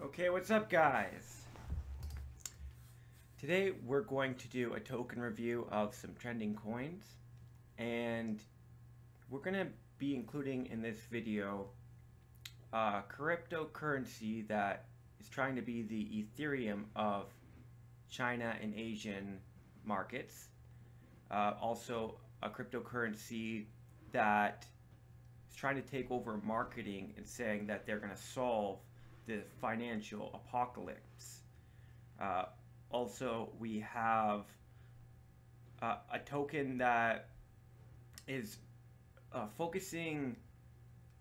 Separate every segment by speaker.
Speaker 1: Okay, what's up guys? Today we're going to do a token review of some trending coins, and we're going to be including in this video a cryptocurrency that is trying to be the Ethereum of China and Asian markets. Also a cryptocurrency that is trying to take over marketing and saying that they're going to solve the financial apocalypse. Also, we have a token that is focusing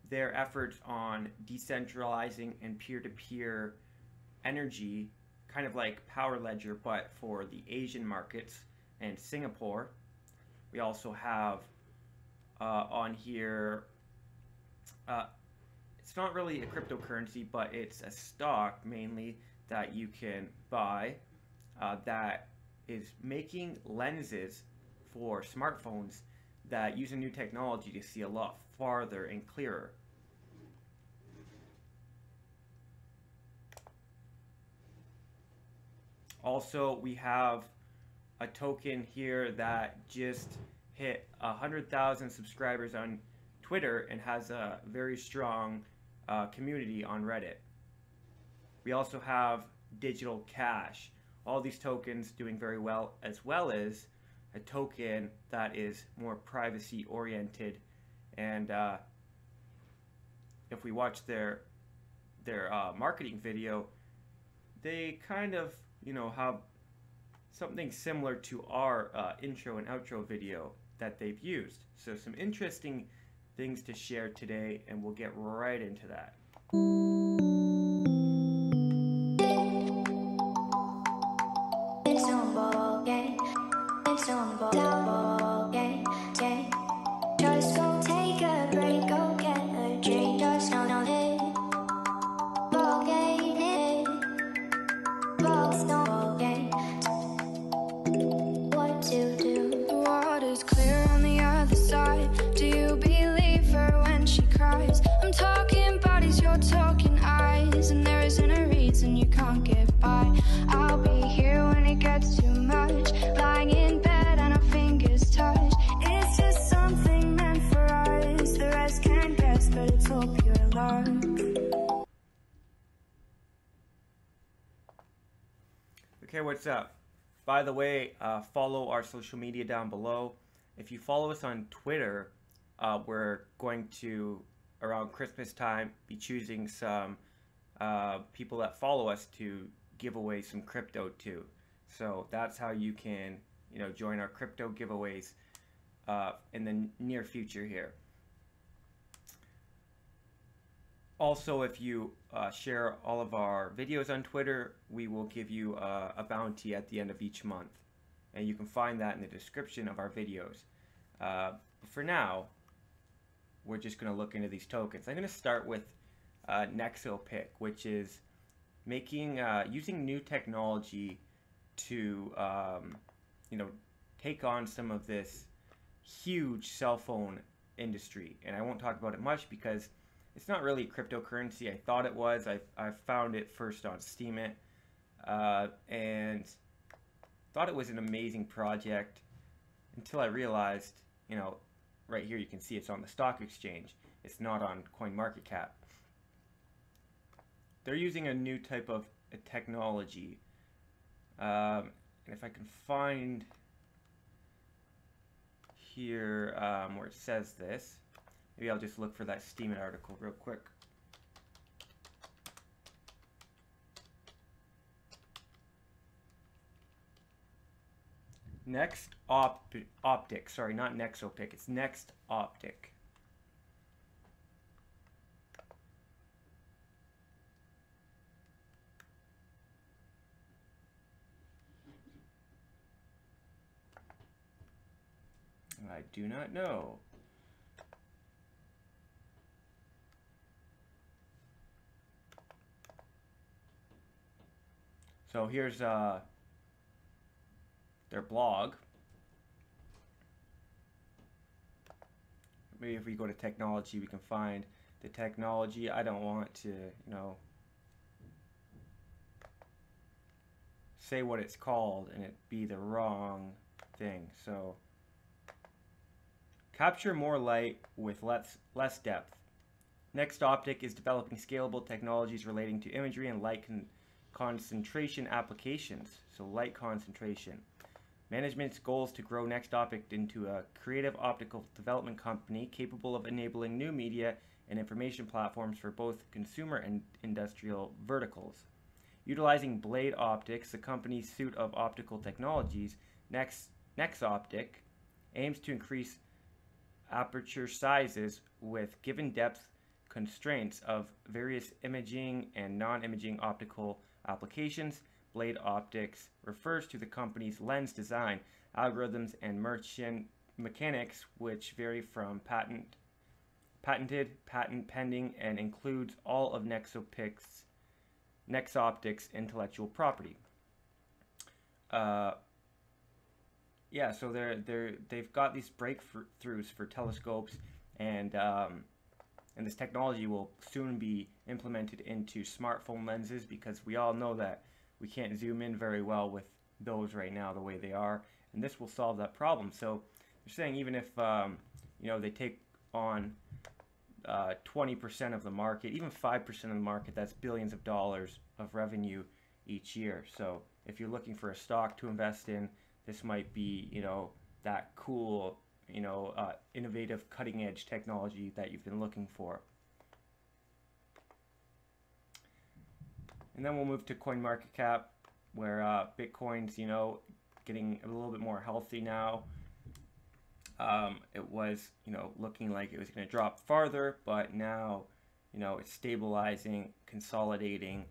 Speaker 1: their efforts on decentralizing and peer-to-peer energy, kind of like Power Ledger, but for the Asian markets and Singapore. We also have on here, it's not really a cryptocurrency, but it's a stock mainly that you can buy that is making lenses for smartphones that use a new technology to see a lot farther and clearer. Also, we have a token here that just hit 100,000 subscribers on Twitter and has a very strong community on Reddit. We also have digital cash. All these tokens doing very well, as well as a token that is more privacy oriented. And if we watch their marketing video, they kind of, have something similar to our intro and outro video that they've used. So some interesting things to share today, and we'll get right into that.
Speaker 2: Just go take a break, go get a drink, just on it. What to do? The water's clear on the other side. Do you believe her when she cries? I'm talking bodies, you're talking eyes, and there isn't a reason you can't get by. I'll be here when it gets too much, lying in bed and our fingers touch. It's just something meant for us. The rest can't guess, but it's all pure love.
Speaker 1: Okay, what's up? By the way, follow our social media down below. If you follow us on Twitter, we're going to, around Christmas time, be choosing some people that follow us to give away some crypto to. So that's how you can, join our crypto giveaways in the near future here. Also, if you share all of our videos on Twitter, we will give you a bounty at the end of each month. And you can find that in the description of our videos. For now, we're just going to look into these tokens. I'm going to start with Nextopic, which is making using new technology to take on some of this huge cell phone industry. And I won't talk about it much because it's not really a cryptocurrency. I thought it was. I found it first on Steemit and thought it was an amazing project until I realized, right here you can see it's on the stock exchange. It's not on CoinMarketCap. They're using a new type of technology. And if I can find here where it says this, maybe I'll just look for that Steemit article real quick. Nextopic, sorry, not Nextopic, it's Nextopic. I do not know. So here's their blog. Maybe if we go to technology, we can find the technology. I don't want to, say what it's called and it be the wrong thing. So capture more light with less depth. Nextopic is developing scalable technologies relating to imagery and light concentration applications. So light concentration. Management's goal is to grow Nextopic into a creative optical development company capable of enabling new media and information platforms for both consumer and industrial verticals. Utilizing Blade Optics, the company's suite of optical technologies, Nextopic aims to increase aperture sizes with given depth constraints of various imaging and non-imaging optical applications. Blade Optics refers to the company's lens design, algorithms, and merchant mechanics, which vary from patented, patent pending, and includes all of Nextopic's intellectual property. Yeah, so they've got these breakthroughs for telescopes, and this technology will soon be implemented into smartphone lenses, because we all know that we can't zoom in very well with those right now the way they are, and this will solve that problem. So they're saying even if you know, they take on 20% of the market, even 5% of the market, that's billions of dollars of revenue each year. So if you're looking for a stock to invest in, this might be, you know, that cool, you know, innovative, cutting-edge technology that you've been looking for. And then we'll move to CoinMarketCap, where Bitcoin's, you know, getting a little bit more healthy now. It was, you know, looking like it was going to drop farther, but now, you know, it's stabilizing, consolidating,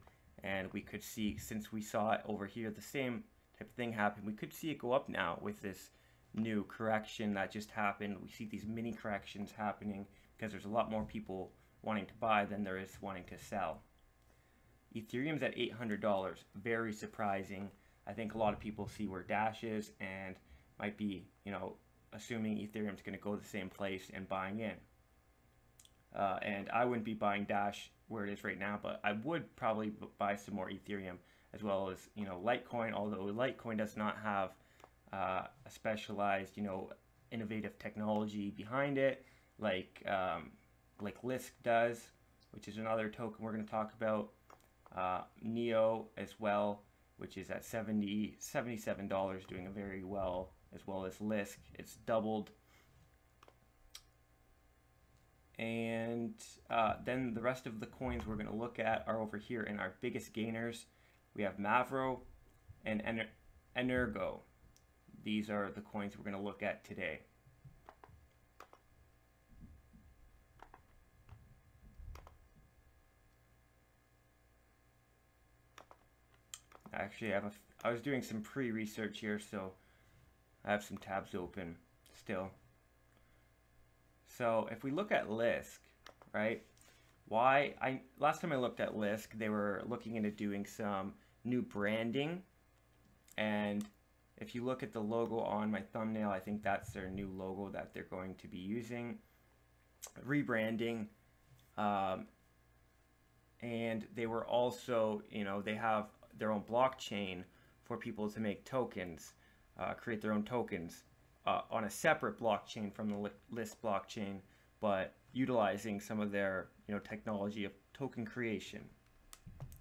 Speaker 1: and we could see, since we saw it over here, the same type of thing happen. We could see it go up now with this new correction that just happened. We see these mini corrections happening because there's a lot more people wanting to buy than there is wanting to sell. Ethereum's at $800, very surprising. I think a lot of people see where Dash is and might be, you know, assuming Ethereum's going to go the same place and buying in. And I wouldn't be buying Dash where it is right now, but I would probably buy some more Ethereum, as well as, you know, Litecoin, although Litecoin does not have a specialized, you know, innovative technology behind it like Lisk does, which is another token we're going to talk about. Neo as well, which is at $77, doing very well, as well as Lisk. It's doubled. And then the rest of the coins we're going to look at are over here in our biggest gainers. We have Mavro and Energo. These are the coins we're going to look at today. Actually, I was doing some pre-research here, so I have some tabs open still. So if we look at Lisk, right? Last time I looked at Lisk, they were looking into doing some new branding, and if you look at the logo on my thumbnail, I think that's their new logo that they're going to be using. Rebranding, and they were also, you know, they have their own blockchain for people to make tokens, create their own tokens on a separate blockchain from the Lisk blockchain, but utilizing some of their, you know, technology of token creation,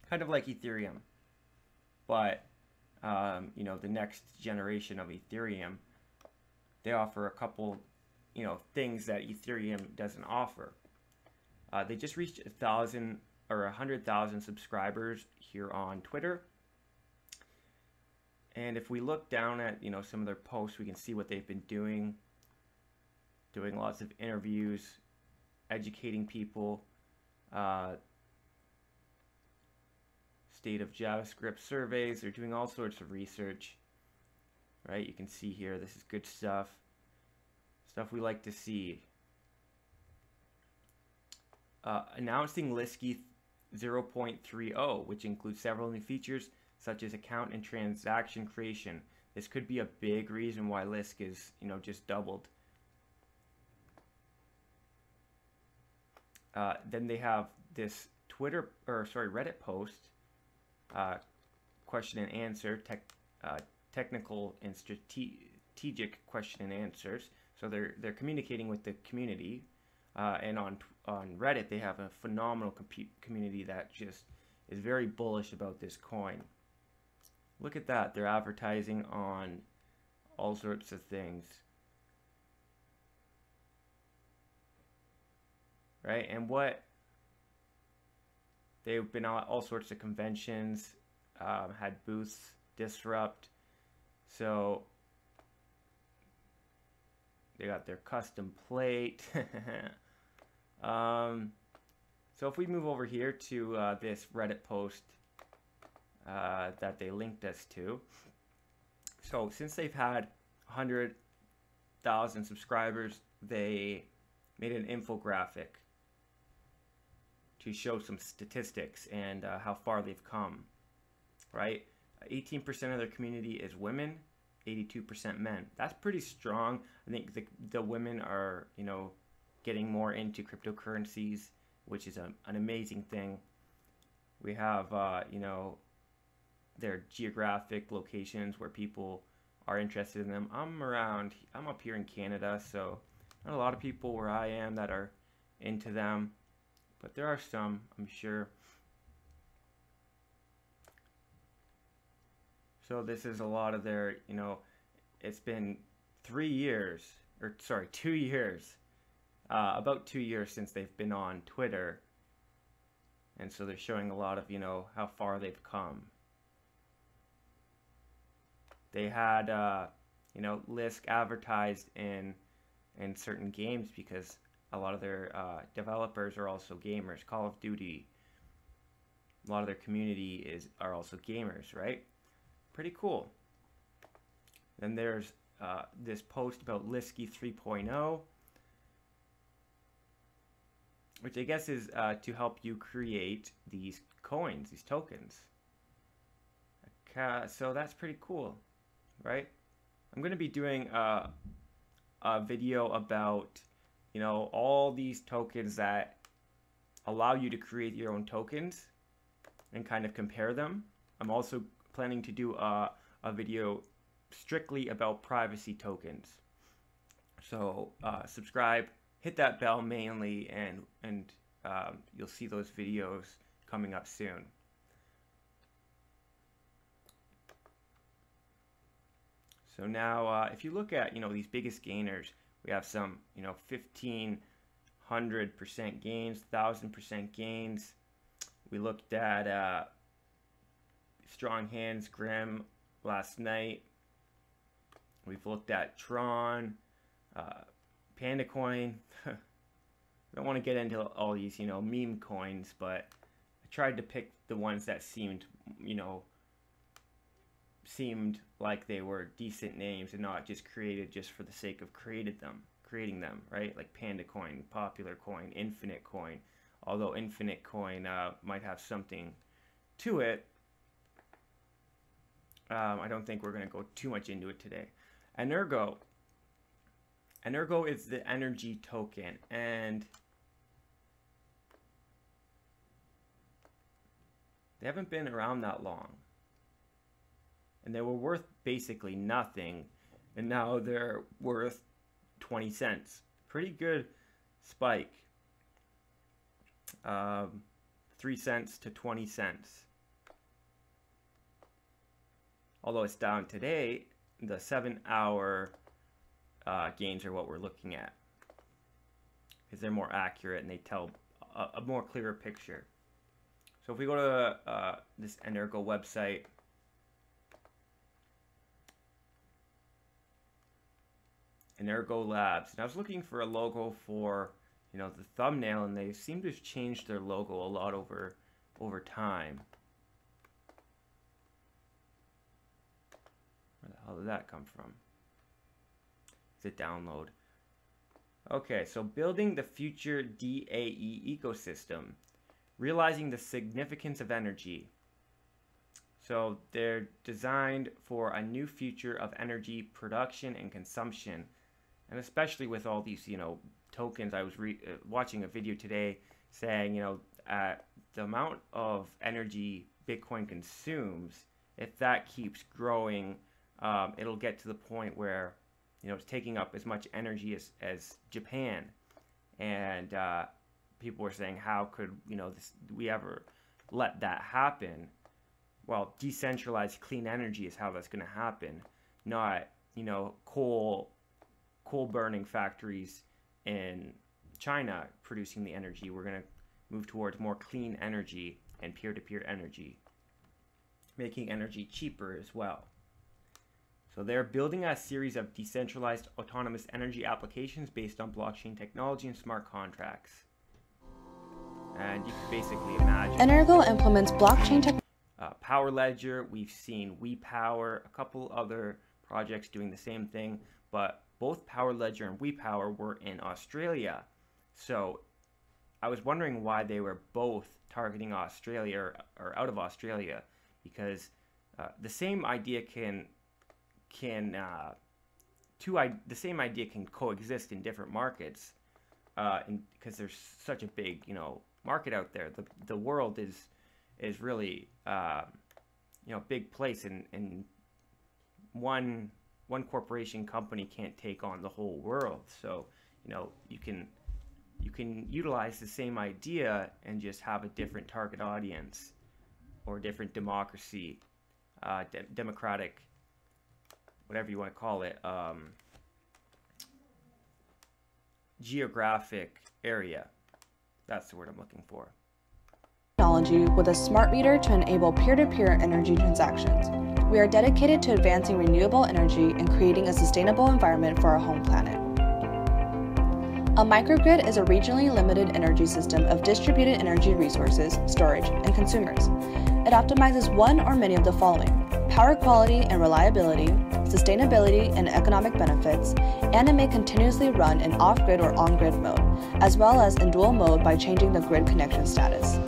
Speaker 1: kind of like Ethereum, but you know, the next generation of Ethereum, they offer a couple, you know, things that Ethereum doesn't offer. They just reached 1,000 or 100,000 subscribers here on Twitter. And if we look down at, you know, some of their posts, we can see what they've been doing lots of interviews, educating people, state of JavaScript surveys. They're doing all sorts of research, right? You can see here, this is good stuff we like to see. Announcing Lisk 0.30, which includes several new features such as account and transaction creation. This could be a big reason why Lisk is, you know, just doubled. Then they have this Reddit post question and answer, technical and strategic question and answers. So they're communicating with the community, and on Reddit they have a phenomenal community that just is very bullish about this coin. Look at that, they're advertising on all sorts of things, right? And what they've been on all sorts of conventions, had booths, Disrupt, so they got their custom plate. So if we move over here to this Reddit post that they linked us to, so since they've had 100,000 subscribers, they made an infographic to show some statistics and how far they've come, right? 18% of their community is women, 82% men. That's pretty strong. I think the women are, you know, getting more into cryptocurrencies, which is an amazing thing. We have, you know, their geographic locations where people are interested in them. I'm up here in Canada, so not a lot of people where I am that are into them, but there are some, I'm sure. So this is a lot of their, you know, it's been 2 years, about 2 years since they've been on Twitter. And so they're showing a lot of, you know, how far they've come. They had, you know, Lisk advertised in certain games because a lot of their developers are also gamers. Call of Duty, a lot of their community are also gamers, right? Pretty cool. Then there's this post about Liski 3.0, which I guess is to help you create these coins, these tokens. So that's pretty cool, right? I'm going to be doing a video about, you know, all these tokens that allow you to create your own tokens and kind of compare them. I'm also planning to do a video strictly about privacy tokens. So subscribe, hit that bell mainly, and you'll see those videos coming up soon. So now if you look at, you know, these biggest gainers, we have some, you know, 1,500% gains, 1,000% gains. We looked at Strong Hands Grim last night. We've looked at Tron, Panda Coin. I don't want to get into all these, you know, meme coins, but I tried to pick the ones that seemed, you know, like they were decent names and not just created just for the sake of creating them, right? Like Panda Coin, Popular Coin, Infinite Coin. Although Infinite Coin might have something to it, I don't think we're going to go too much into it today. Energo. Energo is the energy token, and they haven't been around that long. And they were worth basically nothing, and now they're worth 20 cents. Pretty good spike. 3 cents to 20 cents. Although it's down today, the 7-hour gains are what we're looking at, because they're more accurate and they tell a more clearer picture. So if we go to this Energo website, Energo Labs, and I was looking for a logo for, you know, the thumbnail, and they seem to have changed their logo a lot over time. Where the hell did that come from? Is it download? Okay, so building the future DAE ecosystem, realizing the significance of energy. So they're designed for a new future of energy production and consumption, and especially with all these, you know, tokens. I was watching a video today saying, you know, the amount of energy Bitcoin consumes if that keeps growing, it'll get to the point where, you know, it's taking up as much energy as Japan. And people were saying, how could, you know, we ever let that happen? Well, decentralized clean energy is how that's going to happen, not, you know, coal burning factories in China producing the energy. We're going to move towards more clean energy and peer-to-peer energy, making energy cheaper as well. So they're building a series of decentralized autonomous energy applications based on blockchain technology and smart contracts. And you can basically imagine
Speaker 3: Energo implements blockchain technology.
Speaker 1: Power Ledger, we've seen WePower, a couple other projects doing the same thing, but both Power Ledger and WePower were in Australia. So I was wondering why they were both targeting Australia or out of Australia, because the same idea can coexist in different markets, because there's such a big, you know, market out there. The world is really, you know, big place, and one corporation company can't take on the whole world. So, you know, you can utilize the same idea and just have a different target audience or different democracy, democratic, whatever you want to call it, geographic area. That's the word I'm looking for.
Speaker 3: Technology with a smart meter to enable peer-to-peer energy transactions. We are dedicated to advancing renewable energy and creating a sustainable environment for our home planet. A microgrid is a regionally limited energy system of distributed energy resources, storage, and consumers. It optimizes one or many of the following: power quality and reliability, sustainability and economic benefits, and it may continuously run in off-grid or on-grid mode, as well as in dual mode by changing the grid connection status.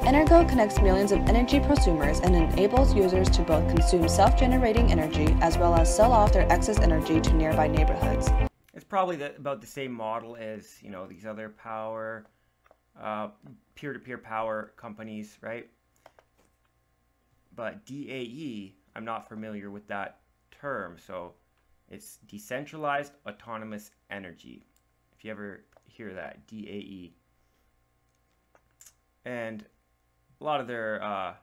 Speaker 3: Energo connects millions of energy prosumers and enables users to both consume self-generating energy as well as sell off their excess energy to nearby neighborhoods.
Speaker 1: It's probably about the same model as, you know, these other power, peer-to-peer power companies, right? But DAE, I'm not familiar with that term, so it's decentralized autonomous energy. If you ever hear that, DAE. And a lot of their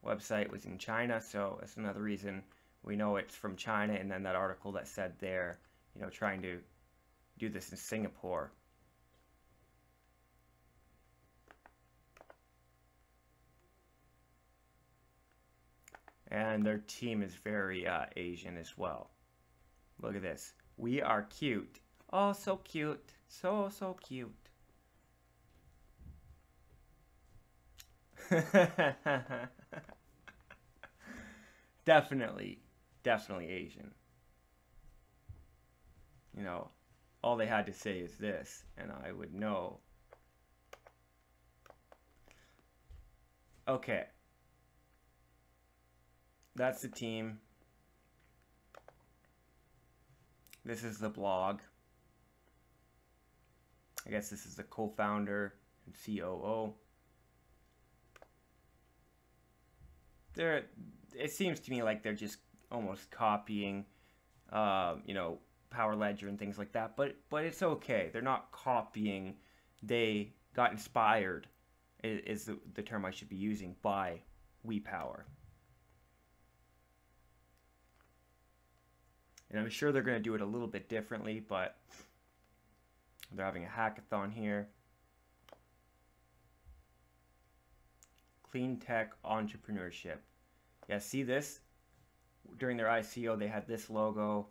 Speaker 1: website was in China, so that's another reason we know it's from China. And then that article that said they're, you know, trying to do this in Singapore. And their team is very Asian as well. Look at this. We are cute. Oh, so cute. So cute. Definitely Asian. You know, all they had to say is this, and I would know. Okay. That's the team. This is the blog. I guess this is the co-founder and COO. It seems to me like they're just almost copying, you know, Power Ledger and things like that. But it's okay. They're not copying. They got inspired, is the term I should be using, by WePower. And I'm sure they're going to do it a little bit differently, but they're having a hackathon here. Clean tech entrepreneurship. Yeah, see this? During their ICO, they had this logo.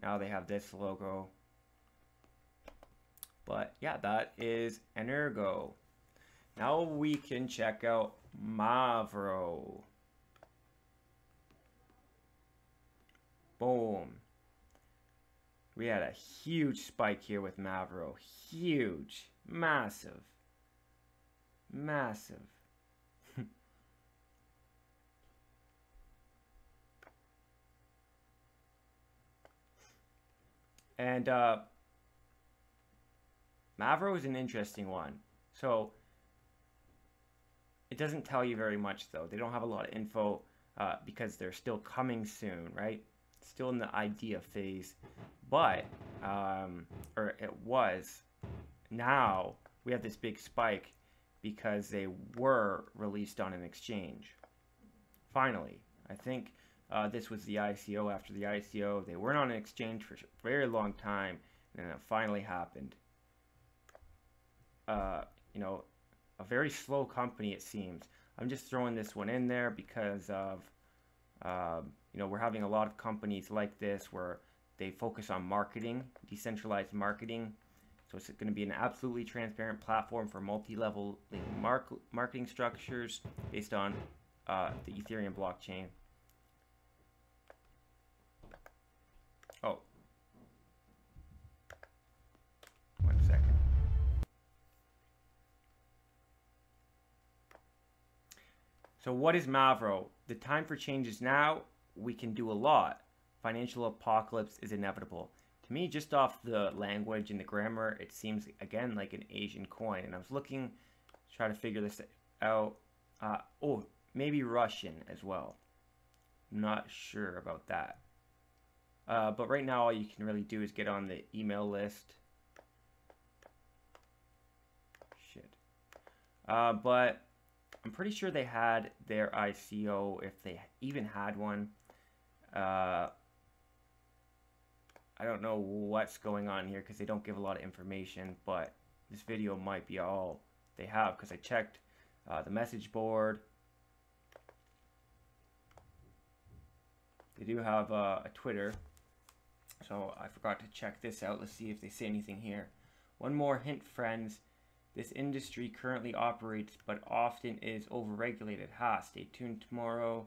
Speaker 1: Now they have this logo. But yeah, that is Energo. Now we can check out Mavro. Boom. We had a huge spike here with Mavro. Huge. Massive. Massive. And Mavro is an interesting one. So It doesn't tell you very much though. They don't have a lot of info because they're still coming soon, right? Still in the idea phase, but or it was. Now we have this big spike because they were released on an exchange. Finally, I think this was the ICO. After the ICO, they weren't on an exchange for a very long time, and then it finally happened. You know, a very slow company it seems. I'm just throwing this one in there because of you know, we're having a lot of companies like this where they focus on marketing, decentralized marketing. So it's going to be an absolutely transparent platform for multi-level marketing structures based on the Ethereum blockchain. Oh, 1 second. So what is Mavro? The time for change is now. We can do a lot. Financial apocalypse is inevitable. To me, just off the language and the grammar, it seems, again, like an Asian coin. And I was looking to try to figure this out. Oh, maybe Russian as well. Not sure about that. But right now, all you can really do is get on the email list. Shit. But I'm pretty sure they had their ICO, if they even had one. I don't know what's going on here because they don't give a lot of information, but this video might be all they have because I checked the message board. They do have a Twitter, so I forgot to check this out. Let's see if they say anything here. One more hint, friends. This industry currently operates, but often is overregulated. Ha, stay tuned tomorrow.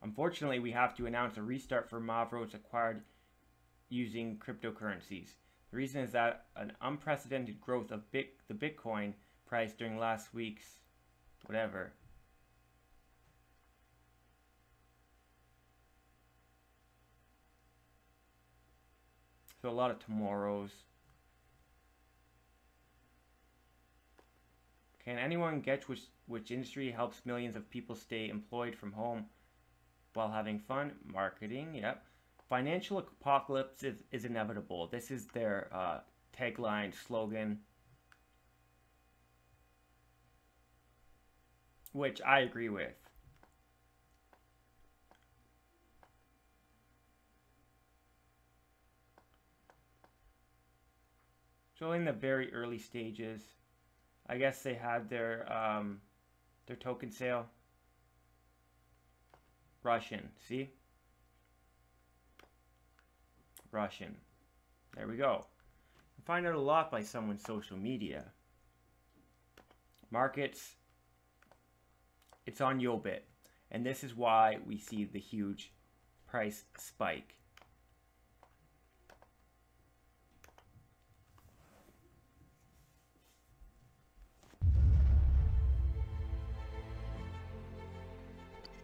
Speaker 1: Unfortunately, we have to announce a restart for Mavro's acquired using cryptocurrencies. The reason is that an unprecedented growth of the Bitcoin price during last week's whatever. So a lot of tomorrows. Can anyone guess which industry helps millions of people stay employed from home while having fun? Marketing, yep. Financial apocalypse is inevitable. This is their tagline, slogan. Which I agree with. So in the very early stages, I guess they had their token sale. Russian, see? Russian. There we go. You find out a lot by someone's social media. Markets, it's on Yobit. And this is why we see the huge price spike.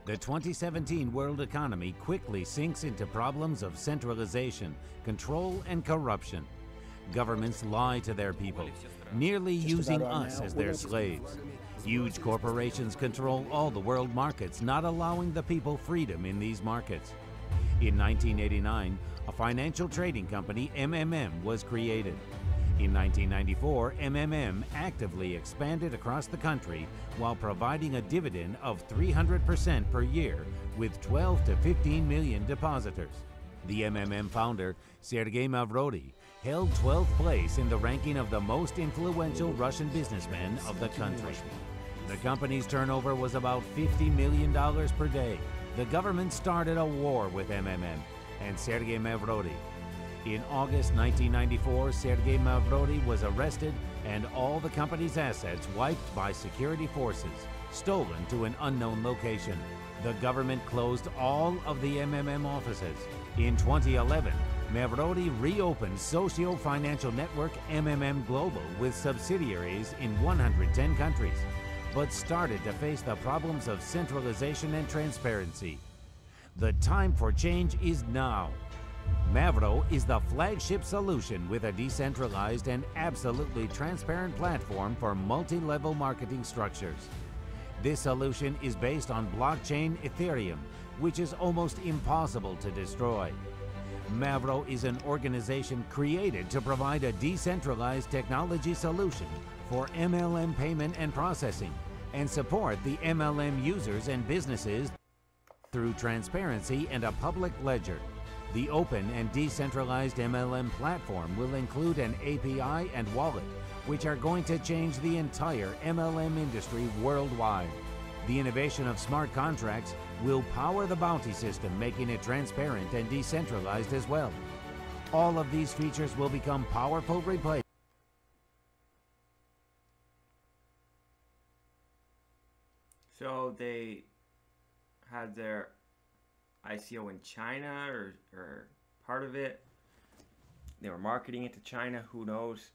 Speaker 4: The 2017 world economy quickly sinks into problems of centralization, control, and corruption. Governments lie to their people, nearly using us as their slaves. Huge corporations control all the world markets, not allowing the people freedom in these markets. In 1989, a financial trading company, MMM, was created. In 1994, MMM actively expanded across the country while providing a dividend of 300% per year with 12 to 15 million depositors. The MMM founder, Sergei Mavro, held 12th place in the ranking of the most influential Russian businessmen of the country. The company's turnover was about $50 million per day. The government started a war with MMM and Sergei Mavro. In August 1994, Sergei Mavro was arrested and all the company's assets wiped by security forces, stolen to an unknown location. The government closed all of the MMM offices. In 2011, Mavro reopened socio-financial network MMM Global with subsidiaries in 110 countries, but started to face the problems of centralization and transparency. The time for change is now. Mavro is the flagship solution with a decentralized and absolutely transparent platform for multi-level marketing structures. This solution is based on blockchain Ethereum, which is almost impossible to destroy. Mavro is an organization created to provide a decentralized technology solution for MLM payment and processing, and support the MLM users and businesses through transparency and a public ledger. The open and decentralized MLM platform will include an API and wallet, which are going to change the entire MLM industry worldwide. The innovation of smart contracts will power the bounty system, making it transparent and decentralized as well. All of these features will become powerful replacements.
Speaker 1: So they had their ICO in China, or part of it. They were marketing it to China, who knows.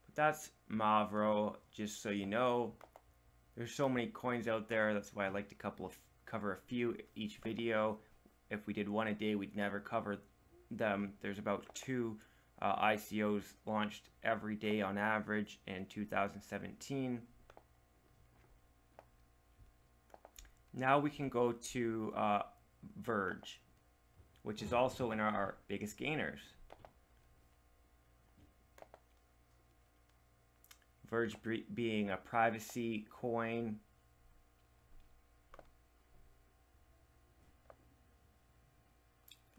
Speaker 1: But that's Mavro, just so you know. There's so many coins out there, that's why I like to cover a few each video. If we did one a day, we'd never cover them. There's about 2 ICOs launched every day on average in 2017. Now we can go to Verge, which is also in our biggest gainers. Verge being a privacy coin.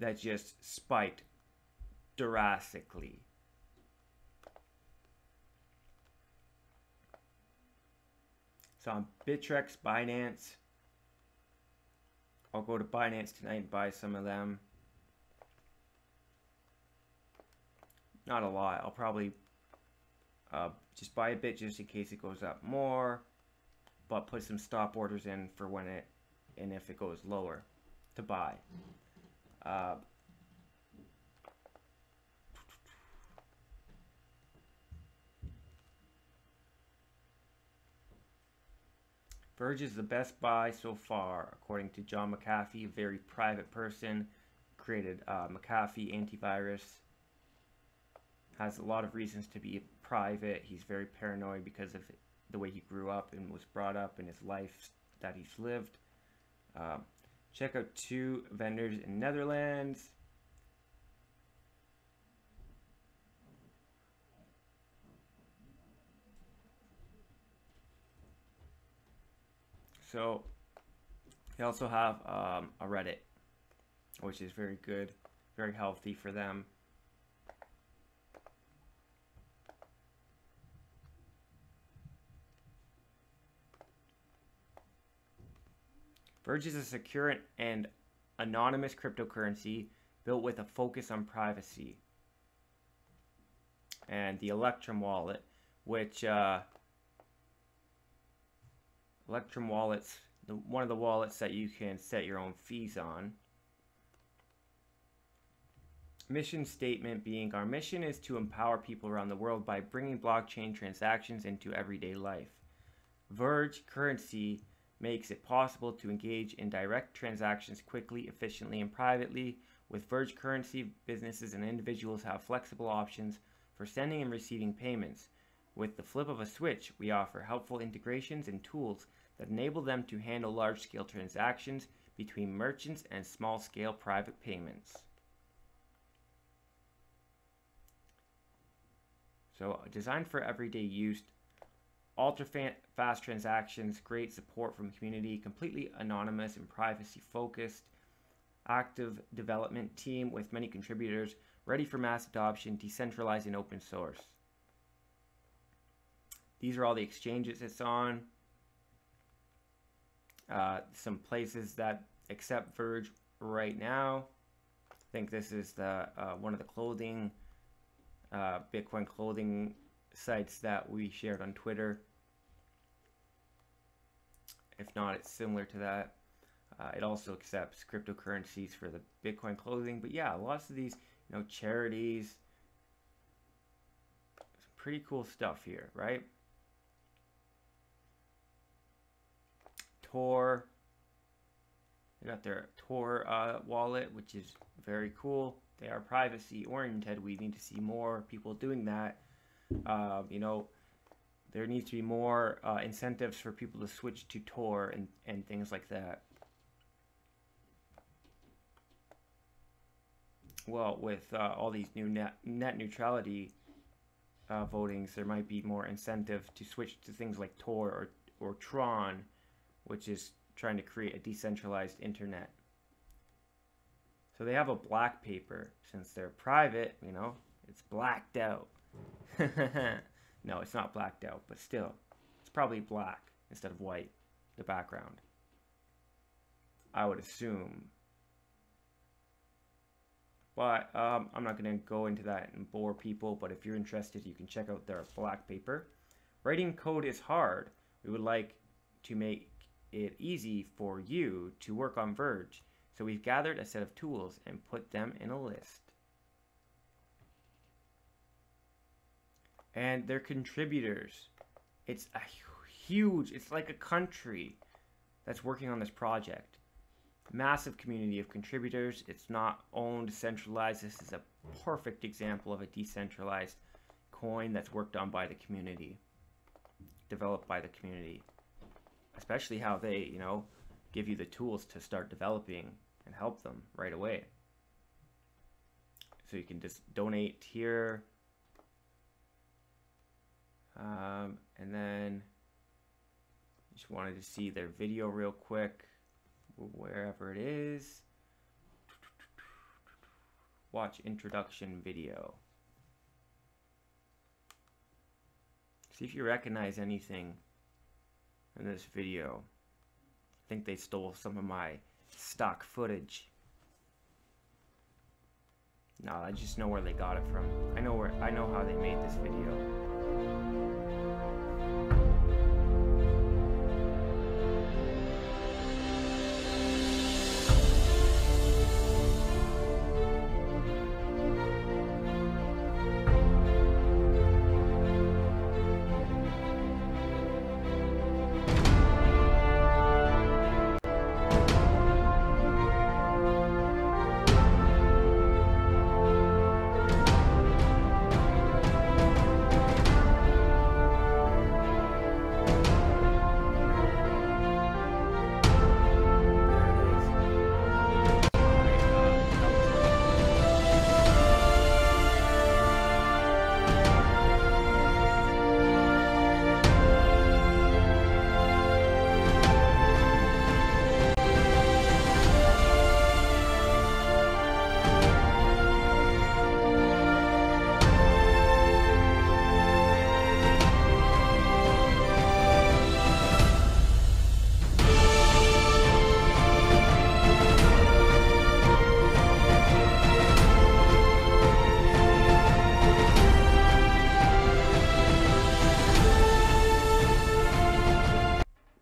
Speaker 1: That just spiked drastically. So on Bittrex, Binance. I'll go to Binance tonight and buy some of them. Not a lot. I'll probably just buy a bit just in case it goes up more, but put some stop orders in for when it and if it goes lower to buy. Verge is the best buy so far, according to John McAfee, a very private person. Created McAfee antivirus. Has a lot of reasons to be private. He's very paranoid because of the way he grew up and was brought up in his life that he's lived. Check out 2 vendors in Netherlands. So they also have a Reddit, which is very good, very healthy for them. Verge is a secure and anonymous cryptocurrency built with a focus on privacy. And the Electrum wallet, which Electrum wallets, one of the wallets that you can set your own fees on. Mission statement being, our mission is to empower people around the world by bringing blockchain transactions into everyday life. Verge currency makes it possible to engage in direct transactions quickly, efficiently, and privately. With Verge currency, businesses and individuals have flexible options for sending and receiving payments. With the flip of a switch, we offer helpful integrations and tools that enable them to handle large-scale transactions between merchants and small-scale private payments. So, designed for everyday use, ultra-fast transactions, great support from the community, completely anonymous and privacy-focused, active development team with many contributors, ready for mass adoption, decentralized and open source. These are all the exchanges it's on. Some places that accept Verge right now. I think this is the one of the clothing, Bitcoin clothing sites that we shared on Twitter. If not, it's similar to that. It also accepts cryptocurrencies for the Bitcoin clothing. But yeah, lots of these, charities. Some pretty cool stuff here, right? They got their Tor wallet, which is very cool. They are privacy oriented. We need to see more people doing that. You know, there needs to be more incentives for people to switch to Tor and things like that. Well, with all these new net neutrality votings, there might be more incentive to switch to things like Tor or Tron, which is trying to create a decentralized internet. So they have a black paper. Since they're private, you know, it's blacked out. No, it's not blacked out, but still, it's probably black instead of white, the background, I would assume. But I'm not going to go into that and bore people, but if you're interested, you can check out their black paper. Writing code is hard. We would like to make it easy for you to work on Verge. So we've gathered a set of tools and put them in a list. And they're contributors. It's a huge, it's like a country that's working on this project. Massive community of contributors. It's not owned, centralized. This is a perfect example of a decentralized coin that's worked on by the community, developed by the community. Especially how they, you know, give you the tools to start developing and help them right away. So you can just donate here. And then just wanted to see their video real quick, wherever it is. Watch introduction video. See if you recognize anything in this video. I think they stole some of my stock footage. No, I just know where they got it from. I know how they made this video.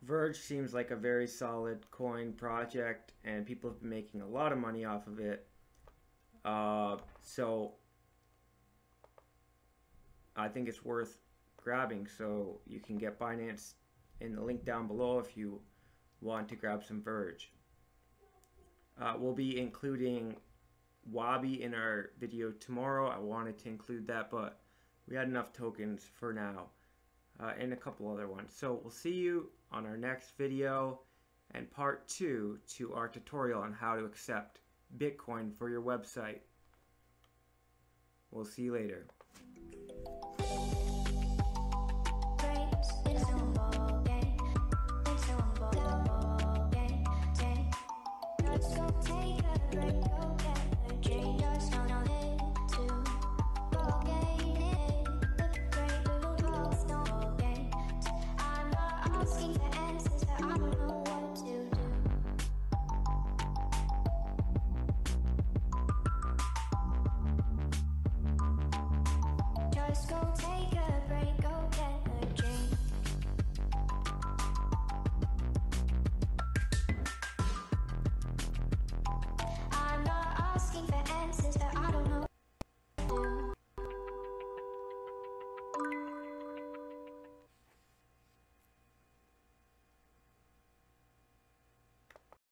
Speaker 1: Verge seems like a very solid coin project, and people have been making a lot of money off of it. So I think it's worth grabbing. So you can get Binance in the link down below if you want to grab some Verge. We'll be including Wabi in our video tomorrow. I wanted to include that, but we had enough tokens for now, and a couple other ones. So we'll see you on our next video and part 2 to our tutorial on how to accept Bitcoin for your website. We'll see you later.
Speaker 2: Just go take a break, go get a drink.